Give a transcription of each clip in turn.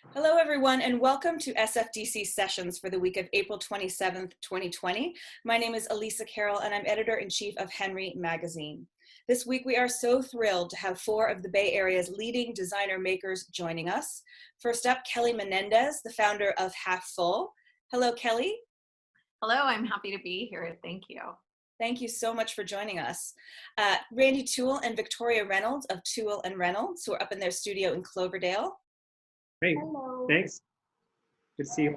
Hello, everyone, and welcome to SFDC Sessions for the week of April 27th, 2020. My name is Elisa Carroll, and I'm editor-in-chief of Henry Magazine. This week, we are so thrilled to have four of the Bay Area's leading designer makers joining us. First up, Kellie Menendez, the founder of Half Full. Hello, Kellie. Hello, I'm happy to be here. Thank you. Thank you so much for joining us. Randy Tuell and Victoria Reynolds of Tuell and Reynolds, who are up in their studio in Cloverdale. Hey, Hello. thanks. Good to see you.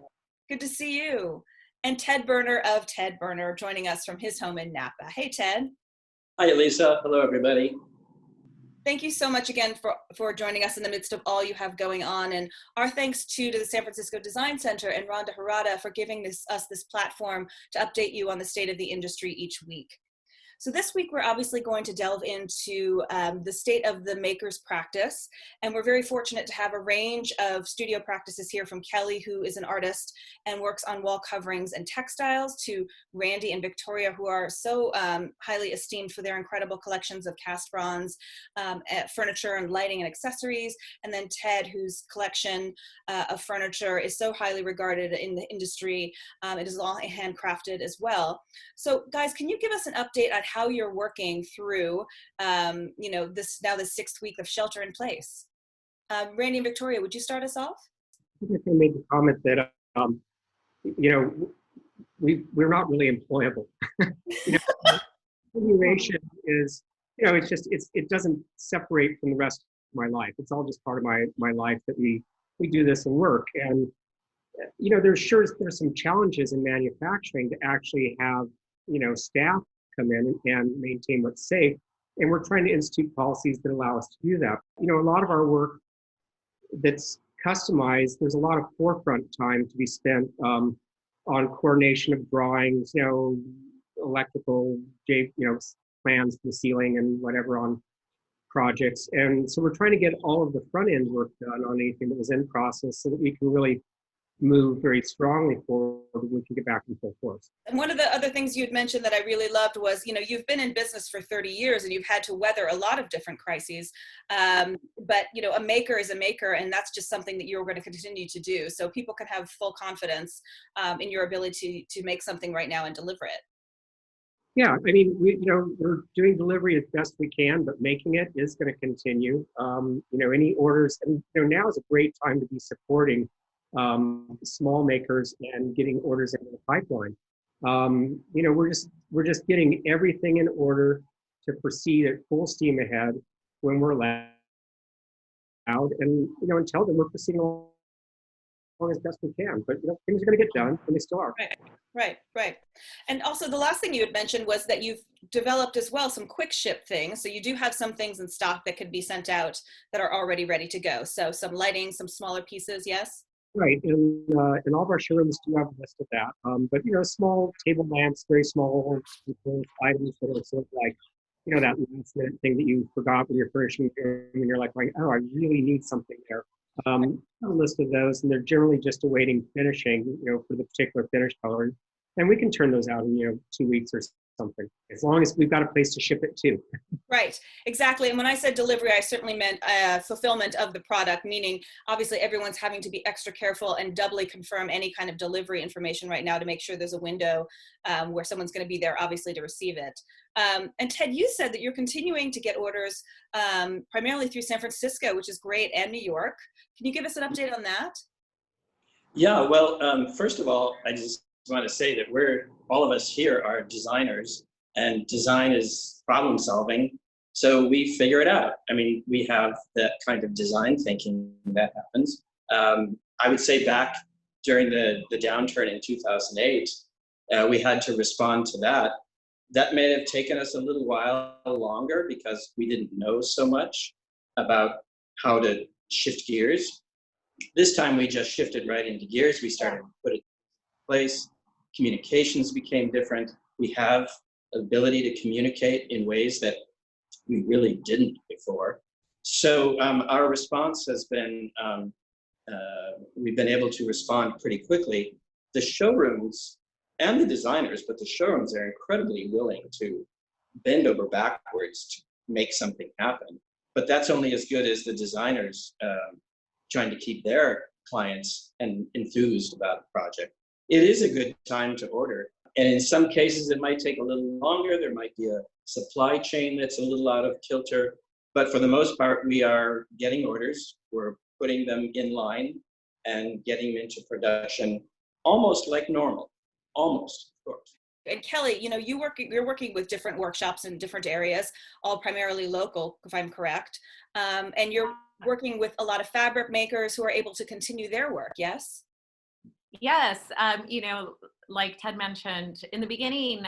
Good to see you. And Ted Boerner of Ted Boerner joining us from his home in Napa. Hey, Ted. Hi, Elisa. Hello, everybody. Thank you so much again for joining us in the midst of all you have going on. And our thanks to the San Francisco Design Center and Rhonda Harada for giving us this platform to update you on the state of the industry each week. So this week, we're obviously going to delve into the state of the maker's practice. And we're very fortunate to have a range of studio practices here, from Kellie, who is an artist and works on wall coverings and textiles, to Randy and Victoria, who are so highly esteemed for their incredible collections of cast bronze, furniture and lighting and accessories. And then Ted, whose collection of furniture is so highly regarded in the industry. It is all handcrafted as well. So guys, can you give us an update on how you're working through, this 6th week of shelter in place? Randy and Victoria, would you start us off? I think I made the comment that, we're not really employable. Continuation is, it doesn't separate from the rest of my life. It's all just part of my life that we do this and work. And, there's some challenges in manufacturing to actually have, staff come in and maintain what's safe. And we're trying to institute policies that allow us to do that. A lot of our work that's customized, there's a lot of forefront time to be spent on coordination of drawings, electrical, plans for the ceiling and whatever on projects. And so we're trying to get all of the front end work done on anything that was in process so that we can really move very strongly forward and we can get back in full force. And one of the other things you'd mentioned that I really loved was, you've been in business for 30 years and you've had to weather a lot of different crises. But, a maker is a maker, and that's just something that you're going to continue to do. So people can have full confidence in your ability to make something right now and deliver it. Yeah, we're doing delivery as best we can, but making it is going to continue. Any orders, and now is a great time to be supporting small makers and getting orders into the pipeline. We're just getting everything in order to proceed at full steam ahead when we're allowed, and until then we're proceeding along as best we can. But things are going to get done, and they still are. Right. And also, the last thing you had mentioned was that you've developed as well some quick ship things. So you do have some things in stock that could be sent out that are already ready to go. So some lighting, some smaller pieces, yes? Right, and all of our showrooms do have a list of that. But small table lamps, very small items that are sort of like, that last minute thing that you forgot when you're furnishing your room, and you're like, oh, I really need something there. A list of those, and they're generally just awaiting finishing, for the particular finish color, and we can turn those out in 2 weeks or something, as long as we've got a place to ship it to. Right, exactly. And when I said delivery, I certainly meant fulfillment of the product, meaning obviously everyone's having to be extra careful and doubly confirm any kind of delivery information right now to make sure there's a window where someone's going to be there, obviously, to receive it. And Ted, you said that you're continuing to get orders primarily through San Francisco, which is great, and New York. Can you give us an update on that? Yeah, well, first of all, I just want to say that all of us here are designers, and design is problem solving. So we figure it out. We have that kind of design thinking that happens. I would say back during the downturn in 2008, we had to respond to that. That may have taken us a little while longer because we didn't know so much about how to shift gears. This time we just shifted right into gears. We started to put it in place. Communications became different. We have ability to communicate in ways that we really didn't before. So our response has been, we've been able to respond pretty quickly. The showrooms and the designers, but the showrooms are incredibly willing to bend over backwards to make something happen. But that's only as good as the designers trying to keep their clients and enthused about the project. It is a good time to order. And in some cases, it might take a little longer. There might be a supply chain that's a little out of kilter. But for the most part, we are getting orders. We're putting them in line and getting them into production almost like normal. Almost, of course. And Kellie, you know, you're working with different workshops in different areas, all primarily local, if I'm correct. And you're working with a lot of fabric makers who are able to continue their work, yes? Yes, you know, like Ted mentioned in the beginning,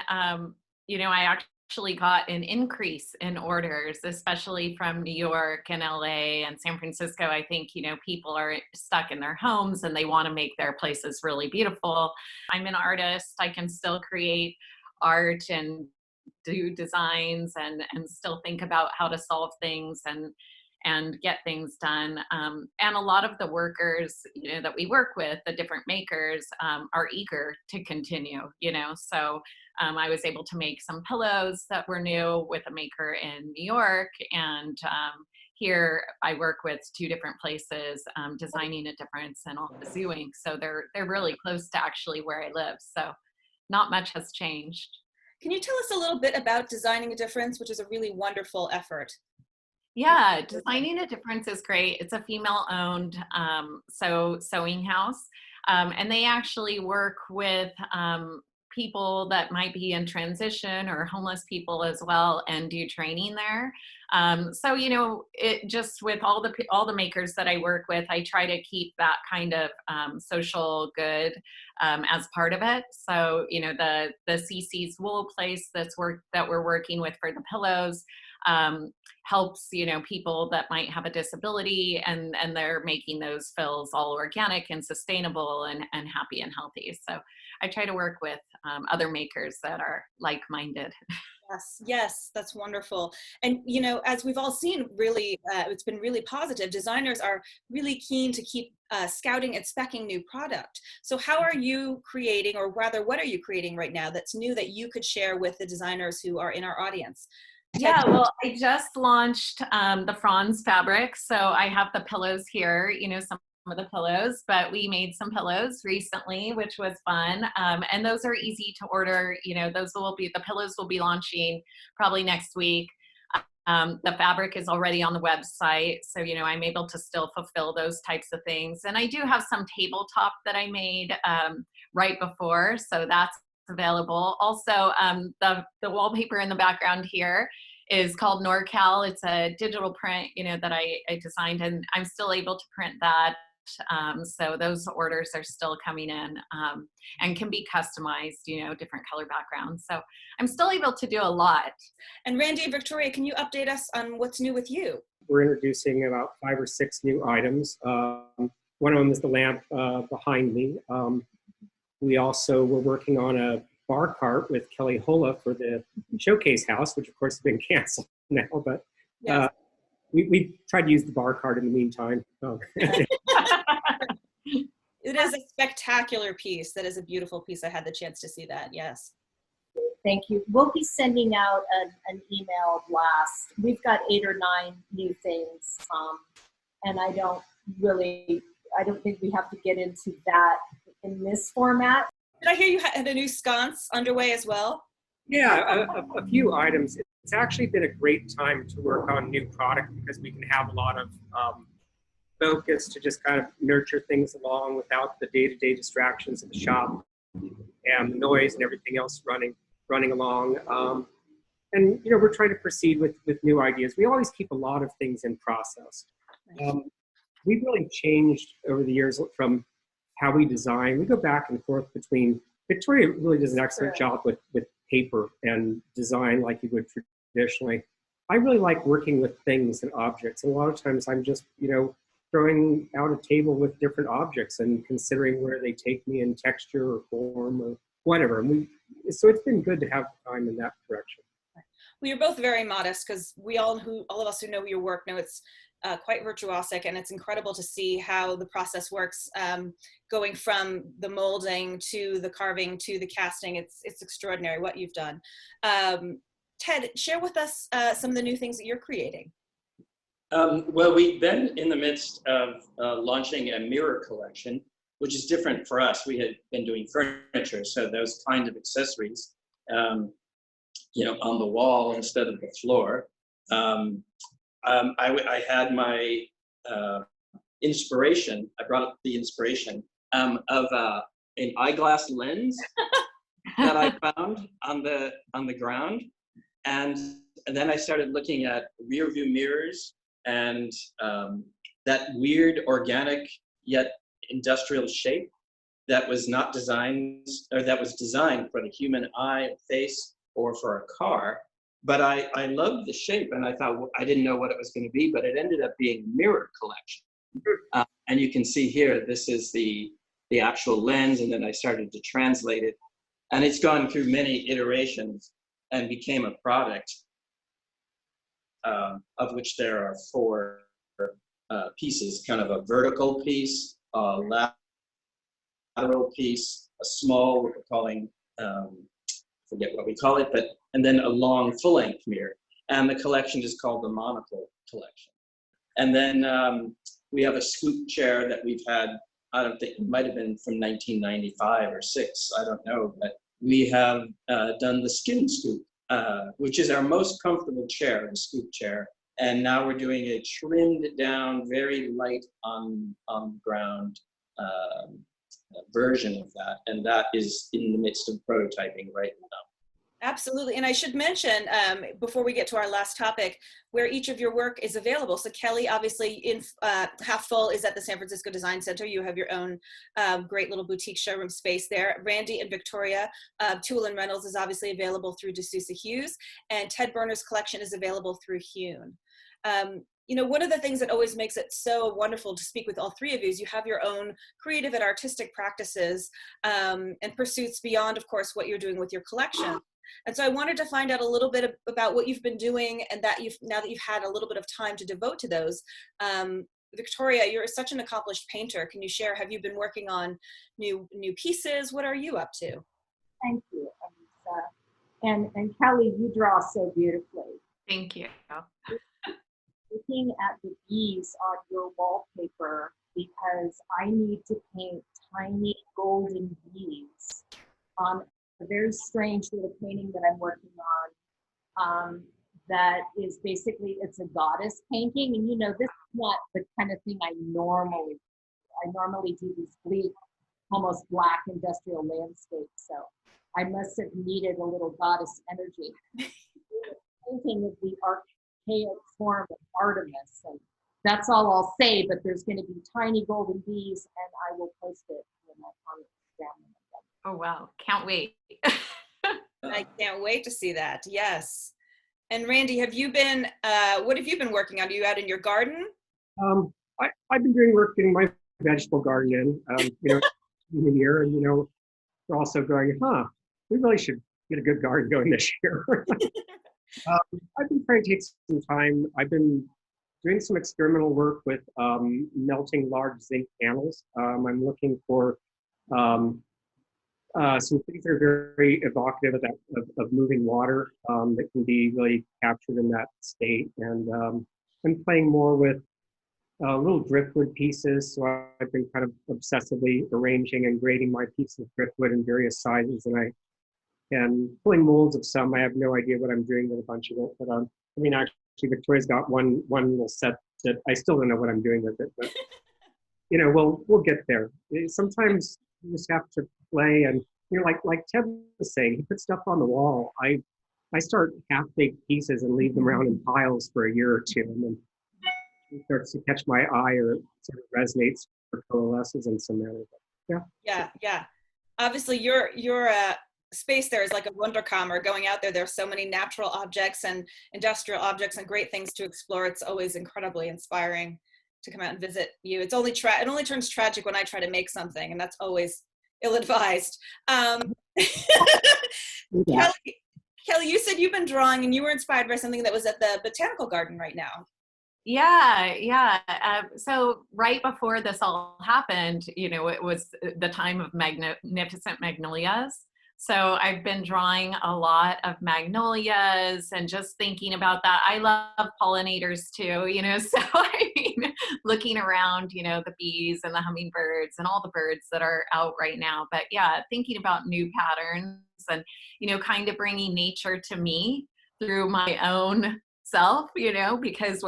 you know, I actually got an increase in orders, especially from New York and LA and San Francisco. I think, you know, people are stuck in their homes and they want to make their places really beautiful. I'm an artist. I can still create art and do designs and still think about how to solve things and get things done. And a lot of the workers, you know, that we work with, the different makers, are eager to continue, you know. So I was able to make some pillows that were new with a maker in New York. And here I work with 2 different places, designing a difference and all the Zooing. So they're really close to actually where I live. So not much has changed. Can you tell us a little bit about Designing a Difference, which is a really wonderful effort? Yeah, Designing a Difference is great. It's a female-owned sewing house, and they actually work with people that might be in transition or homeless people as well, and do training there. So you know, it just with all the makers that I work with, I try to keep that kind of social good as part of it. So you know, the CC's wool place that we're working with for the pillows. Helps, you know, people that might have a disability, and they're making those fills all organic and sustainable and happy and healthy. So I try to work with other makers that are like-minded. Yes, yes, that's wonderful. And, you know, as we've all seen, really, it's been really positive. Designers are really keen to keep scouting and speccing new product. So how are you creating, or rather, what are you creating right now that's new that you could share with the designers who are in our audience? Yeah, well, I just launched the Franz fabric. So I have the pillows here, you know, some of the pillows, but we made some pillows recently, which was fun. And those are easy to order. You know, the pillows will be launching probably next week. The fabric is already on the website. So, you know, I'm able to still fulfill those types of things. And I do have some tabletop that I made right before. So that's available. Also, the wallpaper in the background here is called NorCal. It's a digital print, you know, that I designed, and I'm still able to print that. So those orders are still coming in and can be customized, you know, different color backgrounds. So I'm still able to do a lot. And Randy and Victoria, can you update us on what's new with you? We're introducing about 5 or 6 new items. One of them is the lamp behind me. We also were working on a bar cart with Kellie Hola for the showcase house, which of course has been canceled now, but Yes. we tried to use the bar cart in the meantime. It is a spectacular piece. That is a beautiful piece. I had the chance to see that. Yes. Thank you. We'll be sending out an email blast. We've got 8 or 9 new things, and I don't think we have to get into that in this format. Did I hear you had a new sconce underway as well? Yeah, a few items. It's actually been a great time to work on new product because we can have a lot of focus to just kind of nurture things along without the day-to-day distractions of the shop and the noise and everything else running along. And you know, we're trying to proceed with new ideas. We always keep a lot of things in process. We've really changed over the years from how we design. We go back and forth between, Victoria really does an excellent job with paper and design like you would traditionally. I really like working with things and objects. And a lot of times I'm just, you know, throwing out a table with different objects and considering where they take me in texture or form or whatever. And so it's been good to have time in that direction. Well, you're both very modest because all of us who know your work know it's quite virtuosic, and it's incredible to see how the process works, going from the molding to the carving to the casting. It's extraordinary what you've done. Ted, share with us some of the new things that you're creating. Well, we've been in the midst of launching a mirror collection, which is different for us. We had been doing furniture, so those kind of accessories, on the wall instead of the floor. I had my inspiration. I brought up the inspiration of an eyeglass lens that I found on the ground, and then I started looking at rear view mirrors and that weird organic yet industrial shape that was not designed, or that was designed for the human eye, face, or for a car. But I loved the shape, and I thought, well, I didn't know what it was going to be, but it ended up being a mirror collection. And you can see here, this is the actual lens, and then I started to translate it. And it's gone through many iterations and became a product, of which there are 4 pieces, kind of a vertical piece, a lateral piece, a small, what we're calling, forget what we call it, and then a long full-length mirror. And the collection is called the Monocle Collection. And then we have a scoop chair that we've had, I don't think, it might have been from 1995 or 6, I don't know, but we have done the Skin Scoop, which is our most comfortable chair, the scoop chair. And now we're doing a trimmed down, very light on ground version of that. And that is in the midst of prototyping right now. Absolutely. And I should mention, before we get to our last topic, where each of your work is available. So Kellie, obviously, in Half Full is at the San Francisco Design Center. You have your own great little boutique showroom space there. Randy and Victoria, Tuell and Reynolds is obviously available through D'Souza Hughes, and Ted Boerner's collection is available through Hewn. One of the things that always makes it so wonderful to speak with all 3 of you is you have your own creative and artistic practices and pursuits beyond, of course, what you're doing with your collection. And so I wanted to find out a little bit about what you've been doing, and that now that you've had a little bit of time to devote to those. Victoria, you're such an accomplished painter. Can you share, have you been working on new pieces? What are you up to? Thank you, Anissa. And Kellie, you draw so beautifully. Thank you. Looking at the bees on your wallpaper, because I need to paint tiny golden bees on a very strange little painting that I'm working on, that is basically, it's a goddess painting. And this is not the kind of thing I normally do these bleak, almost black industrial landscapes. So I must have needed a little goddess energy. Painting of the archaic form of Artemis. And that's all I'll say, but there's going to be tiny golden bees, and I will post it on Instagram. Oh, wow. Can't wait. I can't wait to see that. Yes. And Randy, have you been, what have you been working on? Are you out in your garden? I've been doing work getting my vegetable garden in, in the year, and, we're also going, we really should get a good garden going this year. I've been trying to take some time. I've been doing some experimental work with melting large zinc panels. I'm looking for some things that are very evocative of moving water that can be really captured in that state. And I'm playing more with little driftwood pieces. So I've been kind of obsessively arranging and grading my pieces of driftwood in various sizes. And pulling molds of some. I have no idea what I'm doing with a bunch of it. But actually, Victoria's got one little set that I still don't know what I'm doing with it. But we'll get there. Sometimes you just have to play, and like Ted was saying, he puts stuff on the wall. I start half-baked pieces and leave them around in piles for a year or 2, and then it starts to catch my eye, or it sort of resonates or coalesces in some manner. Yeah. Obviously, your space there is like a wunderkammer. Going out there, there's so many natural objects and industrial objects and great things to explore. It's always incredibly inspiring to come out and visit you. It only turns tragic when I try to make something, and that's always ill-advised. Yeah. Kellie, you said you've been drawing and you were inspired by something that was at the Botanical Garden right now. Yeah. So right before this all happened, it was the time of magnificent magnolias. So I've been drawing a lot of magnolias and just thinking about that. I love pollinators too, you know, so I mean, looking around, you know, the bees and the hummingbirds and all the birds that are out right now. But yeah, thinking about new patterns and, you know, kind of bringing nature to me through my own self, you know, because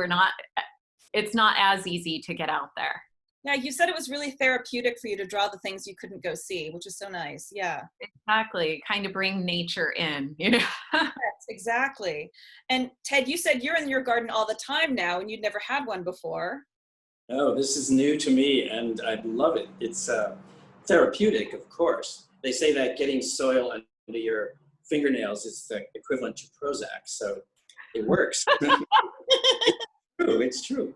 it's not as easy to get out there. Yeah, you said it was really therapeutic for you to draw the things you couldn't go see, which is so nice. Yeah. Exactly. Kind of bring nature in, you know. Yes, exactly. And Ted, you said you're in your garden all the time now and you'd never had one before. Oh, this is new to me, and I love it. It's therapeutic, of course. They say that getting soil under your fingernails is the equivalent to Prozac, so it works. It's true.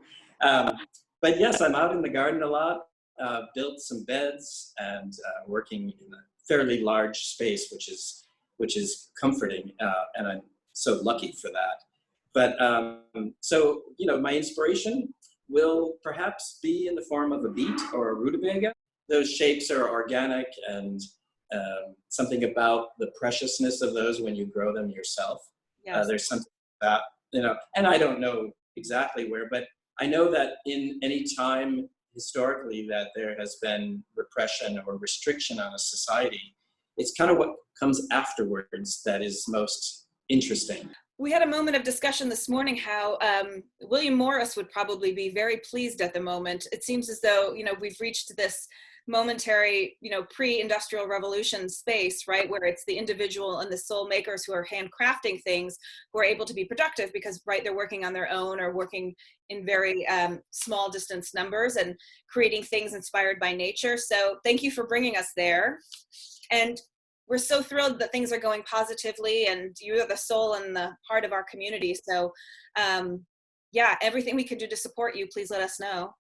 But yes, I'm out in the garden a lot, built some beds and working in a fairly large space, which is comforting, and I'm so lucky for that. But so, you know, my inspiration will perhaps be in the form of a beet or a rutabaga. Those shapes are organic, and something about the preciousness of those when you grow them yourself. Yes. There's something about, you know, and I don't know exactly where, but I know that in any time historically that there has been repression or restriction on a society, it's kind of what comes afterwards that is most interesting. We had a moment of discussion this morning how William Morris would probably be very pleased at the moment. It seems as though, you know, we've reached this momentary, you know, pre-industrial revolution space, right, where it's the individual and the soul makers who are handcrafting things who are able to be productive because, right, they're working on their own or working in very small distance numbers and creating things inspired by nature. So thank you for bringing us there. And we're so thrilled that things are going positively, and you are the soul and the heart of our community. So yeah, everything we can do to support you, please let us know.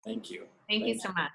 Thank you. Thank you so much.